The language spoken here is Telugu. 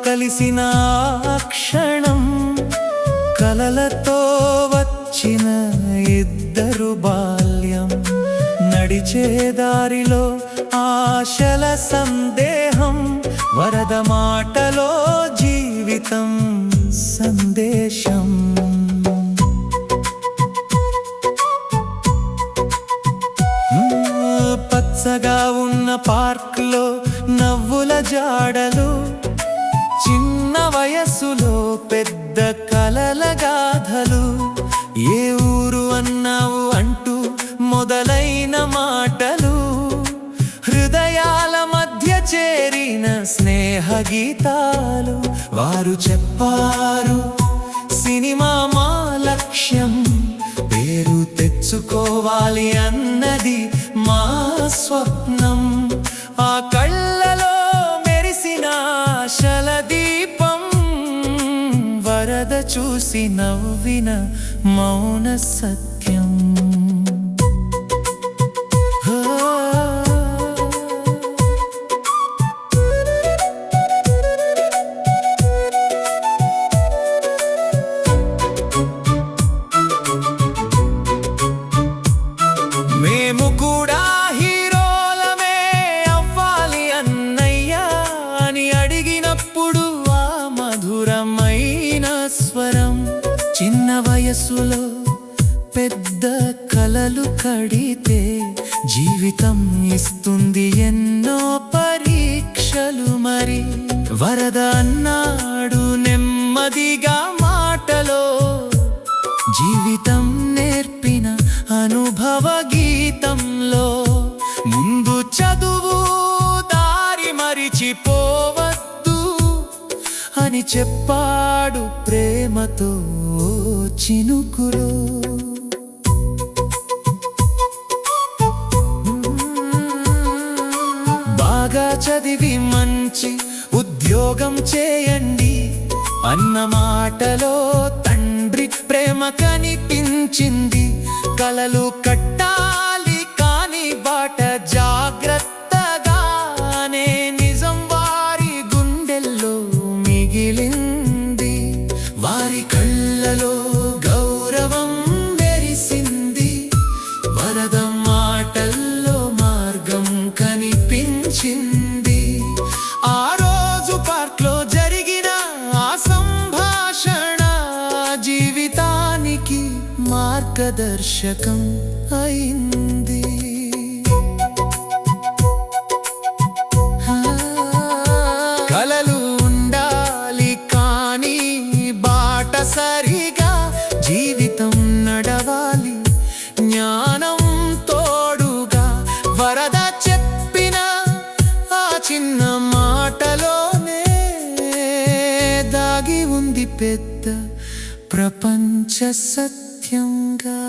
కలిసిన ఆ క్షణం, కలలతో వచ్చిన ఇద్దరు బాల్యం, నడిచే దారిలో ఆశల సందేహం, వరద మాటలో జీవితం సందేశం. పచ్చగా ఉన్న పార్క్లో నవ్వుల జాడలు, చిన్న వయస్సులో పెద్ద కలల గాథలు, ఏ ఊరు అన్నావు అంటూ మొదలైన మాటలు, హృదయాల మధ్య చేరిన స్నేహ గీతాలు. వారు చెప్పారు సినిమా మా లక్ష్యం, పేరు తెచ్చుకోవాలి అన్నది మా స్వప్నం. ఆ కళ్ళలో మెరిసిన ఆశల దీపం, వరద చూసి నవ్విన మౌన సత్యం. మేము కూడా హీరోలమే అవ్వాలి అన్నయ్య అని అడిగినప్పుడు ఆ మధురమైన స్వరం, చిన్న వయసులో పెద్ద కలలు కడితే జీవితం ఇస్తుంది ఎన్నో పరీక్షలు. మరి వరద అన్నాడు నెమ్మదిగా మాటలో, జీవితం నేర్పిన అనుభవ గీతంలో, ముందు చదువు దారి మరిచిపోవద్దు అని చెప్పాడు ప్రేమతో చినుకులో. బాగా చదివి మంచి ఉద్యోగం చేయండి అన్న మాటలో తండ్రి ప్రేమ కనిపించింది. కలలు కట్టాలి కాని బాట జాగ్రత్తగానే నిజం వారి గుండెల్లో మిగిలింది. వారి కళ్ళలో గౌరవం మెరిసింది, వరద మాటల్లో మార్గం కనిపించింది. ఆ రోజు పార్క్లో జరిగిన ఆ సంభాషణ జీవితానికి మార్గదర్శకం అయింది. కలలు ఉండాలి కానీ బాట సరిగా, జీవితం నడవాలి జ్ఞానం తోడుగా. వరద చెప్పిన ఆ చిన్న మాటలోనే దాగి ఉంది పెద్ద ప్రపంచ సత్యంగా.